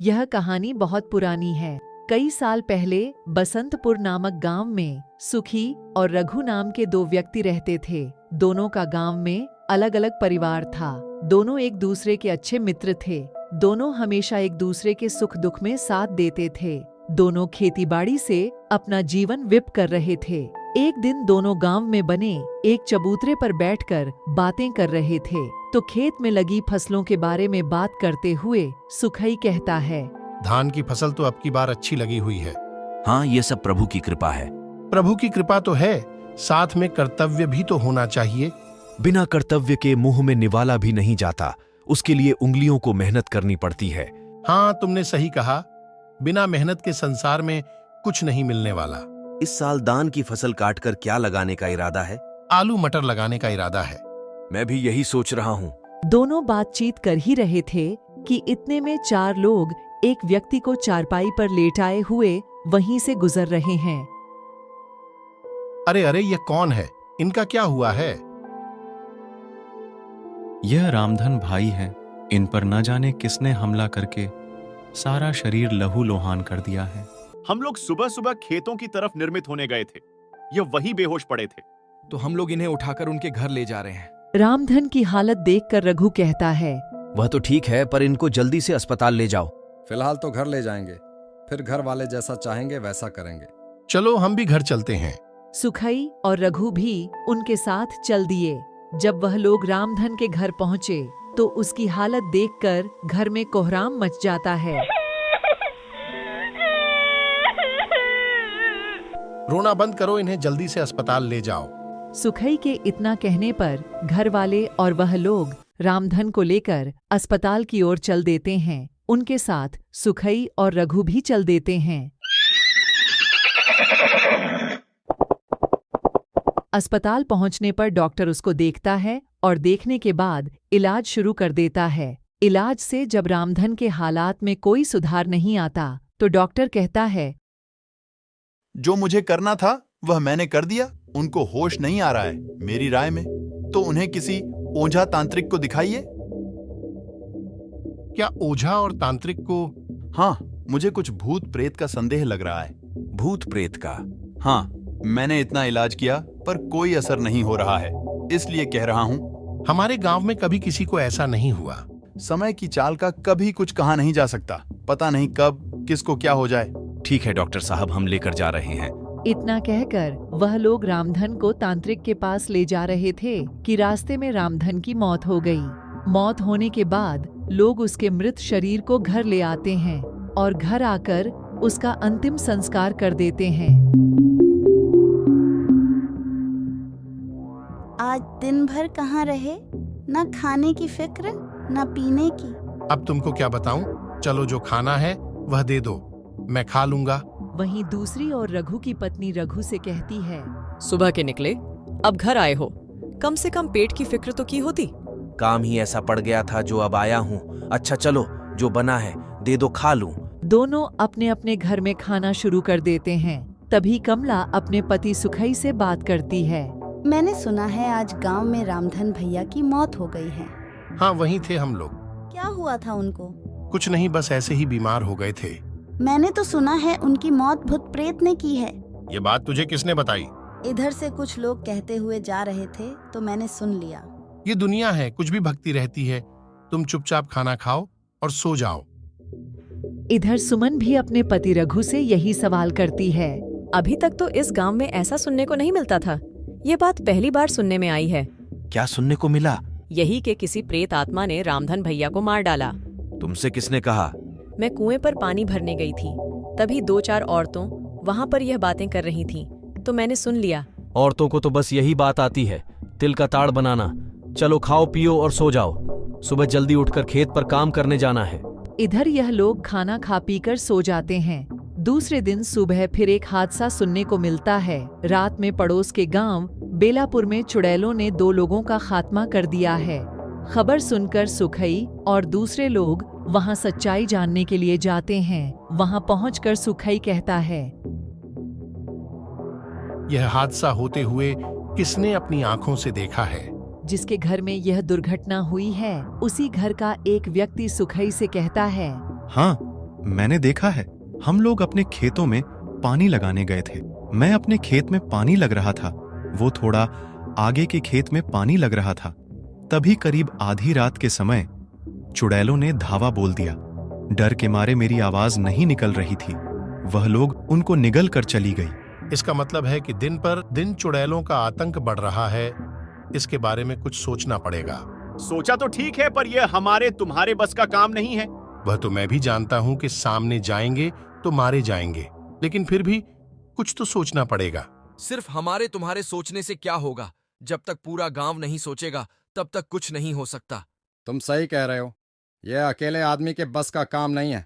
यह कहानी बहुत पुरानी है। कई साल पहले बसंतपुर नामक गांव में सुखी और रघु नाम के दो व्यक्ति रहते थे। दोनों का गांव में अलग अलग परिवार था। दोनों एक दूसरे के अच्छे मित्र थे। दोनों हमेशा एक दूसरे के सुख दुख में साथ देते थे। दोनों खेतीबाड़ी से अपना जीवन व्यतीत कर रहे थे। एक दिन दोनों गांव में बने एक चबूतरे पर बैठकर बातें कर रहे थे, तो खेत में लगी फसलों के बारे में बात करते हुए सुखई कहता है, धान की फसल तो अब की बार अच्छी लगी हुई है। हाँ, ये सब प्रभु की कृपा है। प्रभु की कृपा तो है, साथ में कर्तव्य भी तो होना चाहिए। बिना कर्तव्य के मुंह में निवाला भी नहीं जाता, उसके लिए उंगलियों को मेहनत करनी पड़ती है। हाँ, तुमने सही कहा। बिना मेहनत के संसार में कुछ नहीं मिलने वाला। इस साल धान की फसल काटकर क्या लगाने का इरादा है? आलू मटर लगाने का इरादा है। मैं भी यही सोच रहा हूँ। दोनों बातचीत कर ही रहे थे कि इतने में चार लोग एक व्यक्ति को चारपाई पर लेटाए हुए वहीं से गुजर रहे हैं। अरे अरे, ये कौन है? इनका क्या हुआ है? यह रामधन भाई है। इन पर न जाने किसने हमला करके सारा शरीर लहूलुहान कर दिया है। हम लोग सुबह सुबह खेतों की तरफ निर्मित होने गए थे, ये वहीं बेहोश पड़े थे। तो हम लोग इन्हें उठाकर उनके घर ले जा रहे हैं। रामधन की हालत देखकर रघु कहता है, वह तो ठीक है, पर इनको जल्दी से अस्पताल ले जाओ। फिलहाल तो घर ले जाएंगे, फिर घर वाले जैसा चाहेंगे वैसा करेंगे। चलो हम भी घर चलते हैं। सुखई और रघु भी उनके साथ चल दिए। जब वह लोग रामधन के घर पहुंचे तो उसकी हालत देखकर घर में कोहराम मच जाता है। रोना बंद करो, इन्हें जल्दी से अस्पताल ले जाओ। सुखई के इतना कहने पर घर वाले और वह लोग रामधन को लेकर अस्पताल की ओर चल देते हैं। उनके साथ सुखई और रघु भी चल देते हैं। अस्पताल पहुंचने पर डॉक्टर उसको देखता है और देखने के बाद इलाज शुरू कर देता है। इलाज से जब रामधन के हालात में कोई सुधार नहीं आता तो डॉक्टर कहता है, जो मुझे करना था वह मैंने कर दिया। उनको होश नहीं आ रहा है। मेरी राय में तो उन्हें किसी ओझा तांत्रिक को दिखाइए। क्या ओझा और तांत्रिक को? हाँ, मुझे कुछ भूत प्रेत का संदेह लग रहा है। भूत प्रेत का? हाँ, मैंने इतना इलाज किया पर कोई असर नहीं हो रहा है, इसलिए कह रहा हूँ। हमारे गांव में कभी किसी को ऐसा नहीं हुआ। समय की चाल का कभी कुछ कहा नहीं जा सकता। पता नहीं कब किसको क्या हो जाए। ठीक है डॉक्टर साहब, हम लेकर जा रहे हैं। इतना कहकर वह लोग रामधन को तांत्रिक के पास ले जा रहे थे कि रास्ते में रामधन की मौत हो गई। मौत होने के बाद लोग उसके मृत शरीर को घर ले आते हैं और घर आकर उसका अंतिम संस्कार कर देते हैं। आज दिन भर कहाँ रहे? ना खाने की फिक्र, ना पीने की। अब तुमको क्या बताऊं? चलो, जो खाना है वह दे दो, मैं खा लूंगा। वहीं दूसरी ओर रघु की पत्नी रघु से कहती है, सुबह के निकले, अब घर आए हो, कम से कम पेट की फिक्र तो की होती। काम ही ऐसा पड़ गया था जो अब आया हूँ। अच्छा चलो, जो बना है दे दो, खा लूं। दोनों अपने अपने घर में खाना शुरू कर देते हैं। तभी कमला अपने पति सुखई से बात करती है, मैंने सुना है आज गांव में रामधन भैया की मौत हो गई है। हाँ, वहीं थे हम लोग। क्या हुआ था उनको? कुछ नहीं, बस ऐसे ही बीमार हो गए थे। मैंने तो सुना है उनकी मौत भूत प्रेत ने की है। ये बात तुझे किसने बताई? इधर से कुछ लोग कहते हुए जा रहे थे तो मैंने सुन लिया। ये दुनिया है, कुछ भी भक्ति रहती है। तुम चुपचाप खाना खाओ और सो जाओ। इधर सुमन भी अपने पति रघु से यही सवाल करती है, अभी तक तो इस गांव में ऐसा सुनने को नहीं मिलता था, ये बात पहली बार सुनने में आई है। क्या सुनने को मिला? यही कि किसी प्रेत आत्मा ने रामधन भैया को मार डाला। तुमसे किसने कहा? मैं कुएं पर पानी भरने गई थी, तभी 2-4 औरतों वहां पर यह बातें कर रही थीं, तो मैंने सुन लिया। औरतों को तो बस यही बात आती है, तिल का ताड़ बनाना। चलो खाओ पियो और सो जाओ, सुबह जल्दी उठकर खेत पर काम करने जाना है। इधर यह लोग खाना खा पीकर सो जाते हैं। दूसरे दिन सुबह फिर एक हादसा सुनने को मिलता है। रात में पड़ोस के गांव बेलापुर में चुड़ैलों ने 2 लोगों का खात्मा कर दिया है। खबर सुनकर सुखई और दूसरे लोग वहां सच्चाई जानने के लिए जाते हैं। वहां पहुंचकर सुखई कहता है, यह हादसा होते हुए किसने अपनी आंखों से देखा है? जिसके घर में यह दुर्घटना हुई है उसी घर का एक व्यक्ति सुखई से कहता है, हाँ, मैंने देखा है, हम लोग अपने खेतों में पानी लगाने गए थे। मैं अपने खेत में पानी लग रहा था, वो थोड़ा आगे के खेत में पानी लग रहा था। तभी करीब आधी रात के समय चुड़ैलों ने धावा बोल दिया। डर के मारे मेरी आवाज नहीं निकल रही थी। वह लोग उनको निगल कर चली गई। इसका मतलब है कि दिन पर दिन चुड़ैलों का आतंक बढ़ रहा है। इसके बारे में कुछ सोचना पड़ेगा। सोचा तो ठीक है, पर यह हमारे तुम्हारे बस का काम नहीं है। वह तो मैं भी जानता हूं कि सामने जाएंगे तो मारे जाएंगे, लेकिन फिर भी कुछ तो सोचना पड़ेगा। सिर्फ हमारे तुम्हारे सोचने से क्या होगा? जब तक पूरा गांव नहीं सोचेगा तब तक कुछ नहीं हो सकता। तुम सही कह रहे हो, यह अकेले आदमी के बस का काम नहीं है।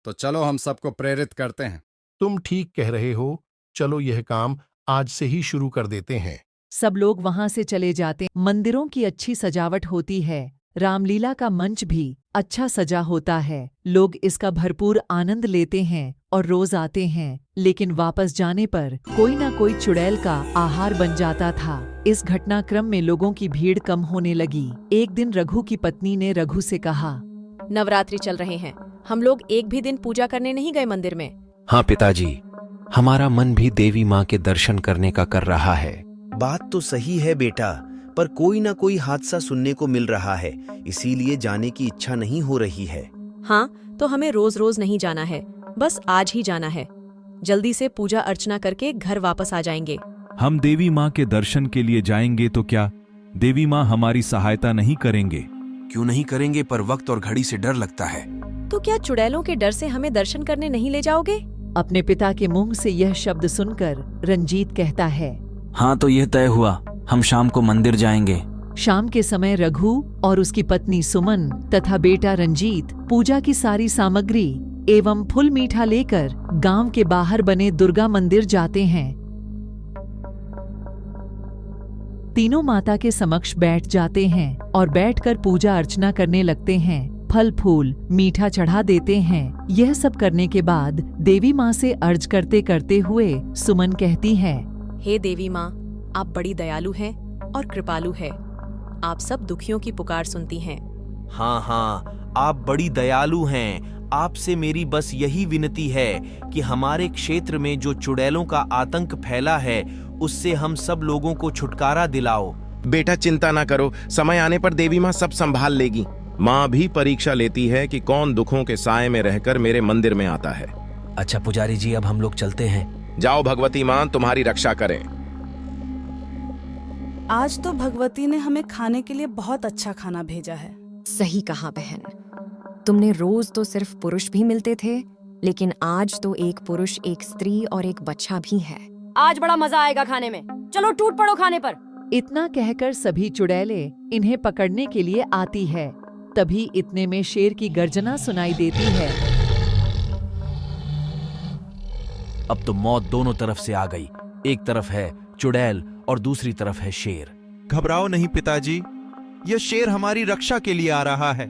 तो चलो हम सबको प्रेरित करते हैं। तुम ठीक कह रहे हो, चलो यह काम आज से ही शुरू कर देते हैं। सब लोग वहां से चले जाते। मंदिरों की अच्छी सजावट होती है। रामलीला का मंच भी अच्छा सजा होता है। लोग इसका भरपूर आनंद लेते हैं और रोज आते हैं, लेकिन वापस जाने पर कोई ना कोई चुड़ैल का आहार बन जाता था। इस घटनाक्रम में लोगों की भीड़ कम होने लगी। एक दिन रघु की पत्नी ने रघु से कहा, नवरात्रि चल रहे हैं, हम लोग एक भी दिन पूजा करने नहीं गए मंदिर में। हाँ पिताजी, हमारा मन भी देवी माँ के दर्शन करने का कर रहा है। बात तो सही है बेटा, पर कोई ना कोई हादसा सुनने को मिल रहा है, इसीलिए जाने की इच्छा नहीं हो रही है। हाँ, तो हमें रोज रोज नहीं जाना है, बस आज ही जाना है। जल्दी से पूजा अर्चना करके घर वापस आ जाएंगे। हम देवी माँ के दर्शन के लिए जाएंगे तो क्या देवी माँ हमारी सहायता नहीं करेंगे? क्यों नहीं करेंगे, पर वक्त और घड़ी से डर लगता है। तो क्या चुड़ैलों के डर से हमें दर्शन करने नहीं ले जाओगे? अपने पिता के मुंह से यह शब्द सुनकर रंजीत कहता है, हाँ तो यह तय हुआ, हम शाम को मंदिर जाएंगे। शाम के समय रघु और उसकी पत्नी सुमन तथा बेटा रंजीत पूजा की सारी सामग्री एवं फूल मीठा लेकर गांव के बाहर बने दुर्गा मंदिर जाते हैं। तीनों माता के समक्ष बैठ जाते हैं और बैठकर पूजा अर्चना करने लगते हैं। फल फूल मीठा चढ़ा देते हैं। यह सब करने के बाद देवी माँ से अर्ज करते करते हुए सुमन कहती है, हे देवी माँ, आप बड़ी दयालु हैं और कृपालु है। आप सब दुखियों की पुकार सुनती हैं। हाँ हाँ, आप बड़ी दयालु हैं। आपसे मेरी बस यही विनती है कि हमारे क्षेत्र में जो चुड़ैलों का आतंक फैला है, उससे हम सब लोगों को छुटकारा दिलाओ। बेटा चिंता ना करो, समय आने पर देवी माँ सब संभाल लेगी। माँ भी परीक्षा लेती है कि कौन दुखों के साए में रहकर मेरे मंदिर में आता है। अच्छा पुजारी जी, अब हम लोग चलते हैं। जाओ, भगवती माँ तुम्हारी रक्षा करें। आज तो भगवती ने हमें खाने के लिए बहुत अच्छा खाना भेजा है। सही कहा बहन, तुमने रोज तो सिर्फ पुरुष भी मिलते थे, लेकिन आज तो एक पुरुष, एक स्त्री और एक बच्चा भी है। आज बड़ा मजा आएगा खाने में, चलो टूट पड़ो खाने पर। इतना कहकर सभी चुड़ैले इन्हें पकड़ने के लिए आती है। तभी इतने में शेर की गर्जना सुनाई देती है। अब तो मौत दोनों तरफ से आ गई। एक तरफ है चुड़ैल और दूसरी तरफ है शेर। घबराओ नहीं पिताजी, यह शेर हमारी रक्षा के लिए आ रहा है।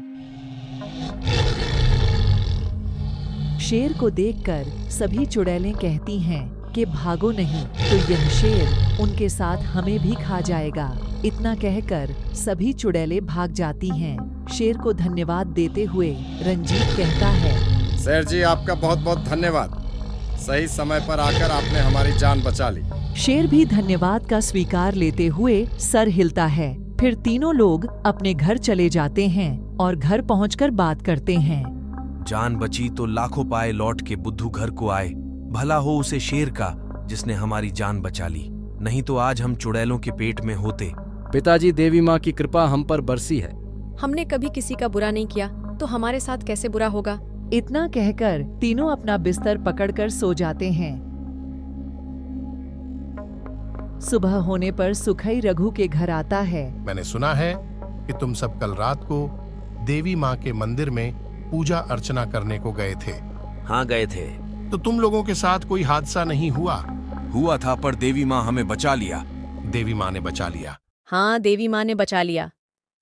शेर को देखकर सभी चुड़ैलें कहती हैं कि भागो नहीं तो यह शेर उनके साथ हमें भी खा जाएगा। इतना कहकर सभी चुड़ैलें भाग जाती हैं। शेर को धन्यवाद देते हुए रंजीत कहता है, शेर जी आपका बहुत बहुत धन्यवाद। सही समय पर आकर आपने हमारी जान बचा ली। शेर भी धन्यवाद का स्वीकार लेते हुए सर हिलता है। फिर तीनों लोग अपने घर चले जाते हैं और घर पहुंचकर बात करते हैं। जान बची तो लाखों पाए लौट के बुद्धू घर को आए। भला हो उसे शेर का जिसने हमारी जान बचा ली, नहीं तो आज हम चुड़ैलों के पेट में होते। पिताजी, देवी माँ की कृपा हम पर बरसी है। हमने कभी किसी का बुरा नहीं किया, तो हमारे साथ कैसे बुरा होगा? इतना कहकर तीनों अपना बिस्तर पकड़कर सो जाते हैं। सुबह होने पर सुखई रघु के घर आता है। मैंने सुना है कि तुम सब कल रात को देवी माँ के मंदिर में पूजा अर्चना करने को गए थे। हाँ गए थे। तो तुम लोगों के साथ कोई हादसा नहीं हुआ? हुआ था, पर देवी माँ हमें बचा लिया। देवी माँ ने बचा लिया? हाँ, देवी माँ ने बचा लिया।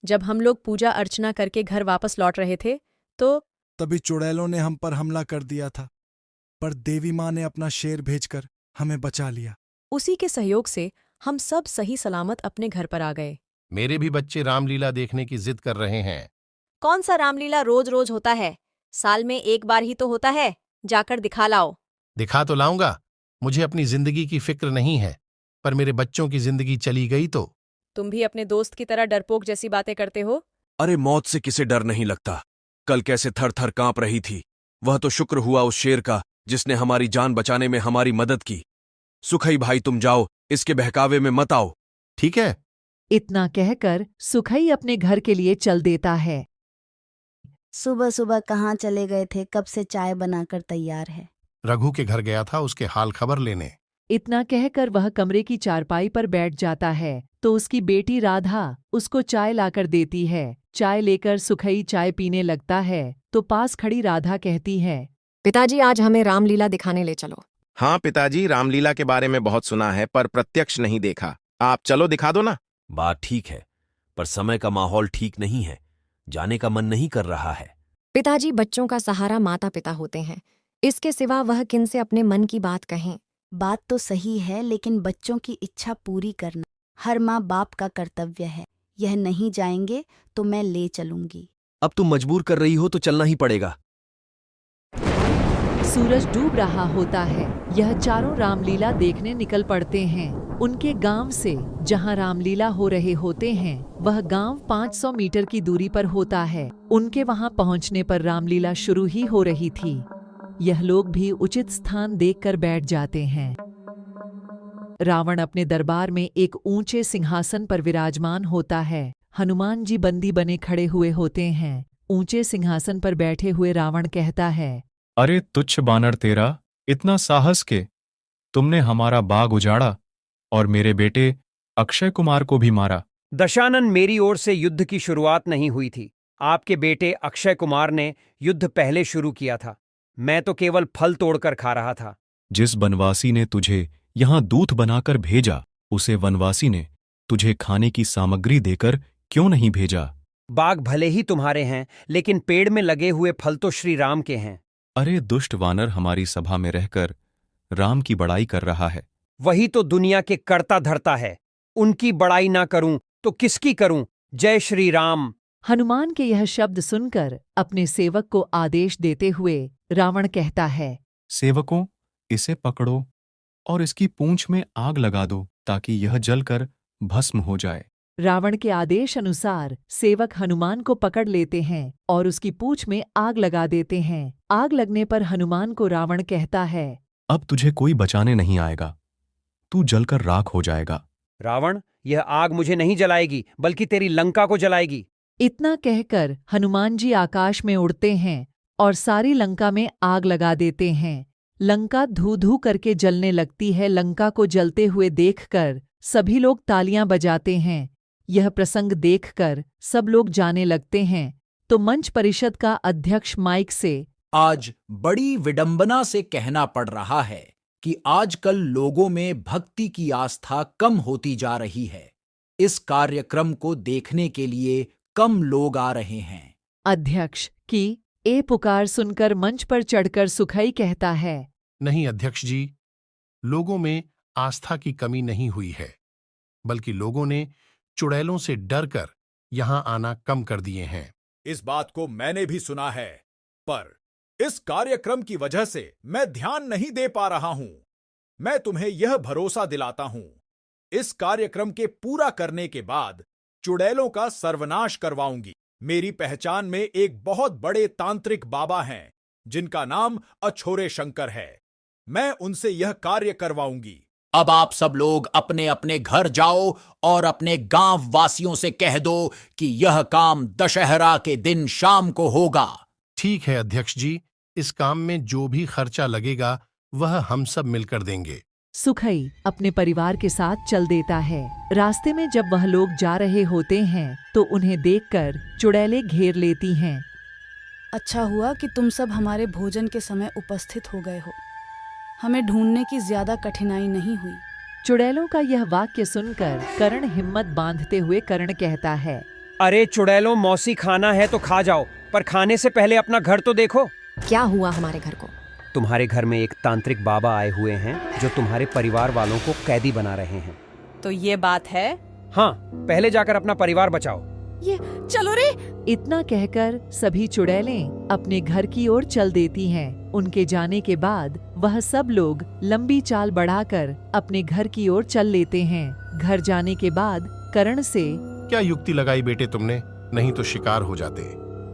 जब हम लोग पूजा अर्चना करके घर वापस लौट रहे थे तो तभी चुड़ैलों ने हम पर हमला कर दिया था, पर देवी माँ ने अपना शेर भेजकर हमें बचा लिया। उसी के सहयोग से हम सब सही सलामत अपने घर पर आ गए। मेरे भी बच्चे रामलीला देखने की जिद कर रहे हैं। कौन सा रामलीला रोज रोज होता है? साल में एक बार ही तो होता है, जाकर दिखा लाओ। दिखा तो लाऊंगा, मुझे अपनी जिंदगी की फिक्र नहीं है, पर मेरे बच्चों की जिंदगी चली गई तो। तुम भी अपने दोस्त की तरह डरपोक जैसी बातें करते हो। अरे मौत से किसे डर नहीं लगता। कल कैसे थर थर कांप रही थी, वह तो शुक्र हुआ उस शेर का जिसने हमारी जान बचाने में हमारी मदद की। सुखई भाई तुम जाओ, इसके बहकावे में मत आओ। ठीक है। इतना कहकर सुखई अपने घर के लिए चल देता है। सुबह सुबह कहाँ चले गए थे? कब से चाय बनाकर तैयार है। रघु के घर गया था उसके हाल खबर लेने। इतना कहकर वह कमरे की चारपाई पर बैठ जाता है तो उसकी बेटी राधा उसको चाय लाकर देती है। चाय लेकर सुखई चाय पीने लगता है तो पास खड़ी राधा कहती है, पिताजी आज हमें रामलीला दिखाने ले चलो। हाँ पिताजी, रामलीला के बारे में बहुत सुना है पर प्रत्यक्ष नहीं देखा। आप चलो दिखा दो ना। बात ठीक है, पर समय का माहौल ठीक नहीं है, जाने का मन नहीं कर रहा है। पिताजी, बच्चों का सहारा माता पिता होते हैं, इसके सिवा वह किनसे अपने मन की बात कहें। बात तो सही है, लेकिन बच्चों की इच्छा पूरी करना हर माँ बाप का कर्तव्य है। यह नहीं जाएंगे तो मैं ले चलूंगी। अब तुम मजबूर कर रही हो तो चलना ही पड़ेगा। सूरज डूब रहा होता है। यह चारों रामलीला देखने निकल पड़ते हैं। उनके गांव से जहां रामलीला हो रहे होते हैं वह गांव 500 मीटर की दूरी पर होता है। उनके वहां पहुंचने पर रामलीला शुरू ही हो रही थी। यह लोग भी उचित स्थान देखकर बैठ जाते हैं। रावण अपने दरबार में एक ऊंचे सिंहासन पर विराजमान होता है। हनुमान जी बंदी बने खड़े हुए होते हैं। ऊंचे सिंहासन पर बैठे हुए रावण कहता है, अरे तुच्छ बानर तेरा, इतना साहस के तुमने हमारा बाग उजाड़ा और मेरे बेटे अक्षय कुमार को भी मारा। दशानन, मेरी ओर से युद्ध की शुरुआत नहीं हुई थी। आपके बेटे अक्षय कुमार ने युद्ध पहले शुरू किया था। मैं तो केवल फल तोड़कर खा रहा था। जिस वनवासी ने तुझे यहाँ दूत बनाकर भेजा, उसे वनवासी ने तुझे खाने की सामग्री देकर क्यों नहीं भेजा? बाग भले ही तुम्हारे हैं, लेकिन पेड़ में लगे हुए फल तो श्री राम के हैं। अरे दुष्ट वानर हमारी सभा में रहकर राम की बड़ाई कर रहा है। वही तो दुनिया के कर्ता धर्ता है। उनकी बड़ाई ना करूं तो किसकी करूं? जय श्री राम। हनुमान के यह शब्द सुनकर अपने सेवक को आदेश देते हुए रावण कहता है, सेवकों, इसे पकड़ो और इसकी पूंछ में आग लगा दो ताकि यह जलकर भस्म हो जाए। रावण के आदेश अनुसार सेवक हनुमान को पकड़ लेते हैं और उसकी पूंछ में आग लगा देते हैं। आग लगने पर हनुमान को रावण कहता है, अब तुझे कोई बचाने नहीं आएगा, तू जलकर राख हो जाएगा। रावण, यह आग मुझे नहीं जलाएगी बल्कि तेरी लंका को जलाएगी। इतना कहकर हनुमान जी आकाश में उड़ते हैं और सारी लंका में आग लगा देते हैं। लंका धू धू करके जलने लगती है। लंका को जलते हुए देखकर सभी लोग तालियां बजाते हैं। यह प्रसंग देखकर सब लोग जाने लगते हैं तो मंच परिषद का अध्यक्ष माइक से, आज बड़ी विडंबना से कहना पड़ रहा है कि आजकल लोगों में भक्ति की आस्था कम होती जा रही है। इस कार्यक्रम को देखने के लिए कम लोग आ रहे हैं। अध्यक्ष की ए पुकार सुनकर मंच पर चढ़कर सुखई कहता है, नहीं अध्यक्ष जी, लोगों में आस्था की कमी नहीं हुई है, बल्कि लोगों ने चुड़ैलों से डरकर यहां आना कम कर दिए हैं। इस बात को मैंने भी सुना है, पर इस कार्यक्रम की वजह से मैं ध्यान नहीं दे पा रहा हूं। मैं तुम्हें यह भरोसा दिलाता हूं, इस कार्यक्रम के पूरा करने के बाद चुड़ैलों का सर्वनाश करवाऊंगी। मेरी पहचान में एक बहुत बड़े तांत्रिक बाबा हैं जिनका नाम अछोरे शंकर है। मैं उनसे यह कार्य करवाऊंगी। अब आप सब लोग अपने अपने घर जाओ और अपने गांव वासियों से कह दो कि यह काम दशहरा के दिन शाम को होगा। ठीक है अध्यक्ष जी, इस काम में जो भी खर्चा लगेगा वह हम सब मिलकर देंगे। सुखई अपने परिवार के साथ चल देता है। रास्ते में जब वह लोग जा रहे होते हैं तो उन्हें देखकर चुड़ैलें घेर लेती हैं। अच्छा हुआ कि तुम सब हमारे भोजन के समय उपस्थित हो गए हो। हमें ढूंढने की ज्यादा कठिनाई नहीं हुई। चुड़ैलों का यह वाक्य सुनकर कर्ण हिम्मत बांधते हुए कर्ण कहता है, अरे चुड़ैलों, मौसी खाना है तो खा जाओ, पर खाने से पहले अपना घर तो देखो। क्या हुआ हमारे घर को? तुम्हारे घर में एक तांत्रिक बाबा आए हुए हैं जो तुम्हारे परिवार वालों को कैदी बना रहे हैं। तो ये बात है? हाँ, पहले जाकर अपना परिवार बचाओ। ये चलो रे। इतना कहकर सभी चुड़ैलें अपने घर की ओर चल देती हैं। उनके जाने के बाद वह सब लोग लंबी चाल बढ़ाकर अपने घर की ओर चल लेते हैं। घर जाने के बाद करण से क्या युक्ति लगाई बेटे तुमने, नहीं तो शिकार हो जाते।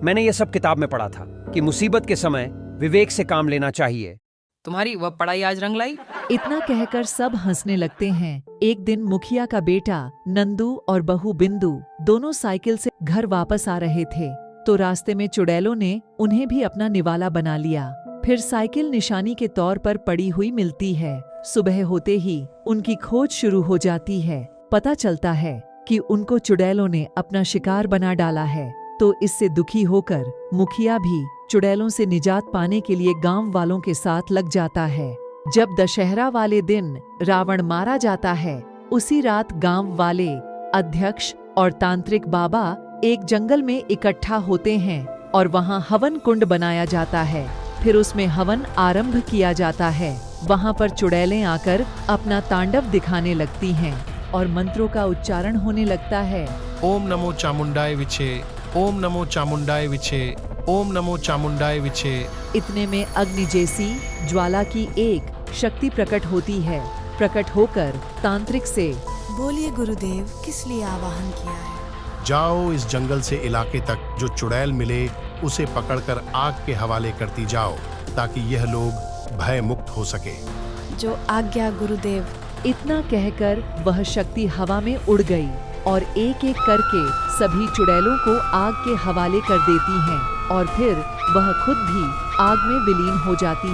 मैंने ये सब किताब में पढ़ा था कि मुसीबत के समय विवेक से काम लेना चाहिए। तुम्हारी वह पढ़ाई आज रंग लाई। इतना कहकर सब हंसने लगते हैं। एक दिन मुखिया का बेटा नंदू और बहू बिंदु दोनों साइकिल से घर वापस आ रहे थे, तो रास्ते में चुड़ैलों ने उन्हें भी अपना निवाला बना लिया। फिर साइकिल निशानी के तौर पर पड़ी हुई मिलती है। सुबह होते ही उनकी खोज शुरू हो जाती है। पता चलता है कि उनको चुड़ैलों ने अपना शिकार बना डाला है, तो इससे दुखी होकर मुखिया भी चुड़ैलों से निजात पाने के लिए गांव वालों के साथ लग जाता है। जब दशहरा वाले दिन रावण मारा जाता है, उसी रात गांव वाले, अध्यक्ष और तांत्रिक बाबा एक जंगल में इकट्ठा होते हैं और वहां हवन कुंड बनाया जाता है। फिर उसमें हवन आरंभ किया जाता है। वहां पर चुड़ैलें आकर अपना तांडव दिखाने लगती हैं और मंत्रों का उच्चारण होने लगता है। ओम नमो चामुंडाय विछे, ओम नमो चामुंडाय विछे, ओम नमो चामुंडाय विछे। इतने में अग्नि जैसी ज्वाला की एक शक्ति प्रकट होती है। प्रकट होकर तांत्रिक से बोलिए गुरुदेव, किस लिए आवाहन किया है? जाओ इस जंगल से इलाके तक, जो चुड़ैल मिले उसे पकड़कर आग के हवाले करती जाओ, ताकि यह लोग भय मुक्त हो सके। जो आज्ञा गुरुदेव। इतना कहकर वह शक्ति हवा में उड़ गई और एक एक करके सभी चुड़ैलों को आग के हवाले कर देती हैं और फिर वह खुद भी आग में विलीन हो जाती है।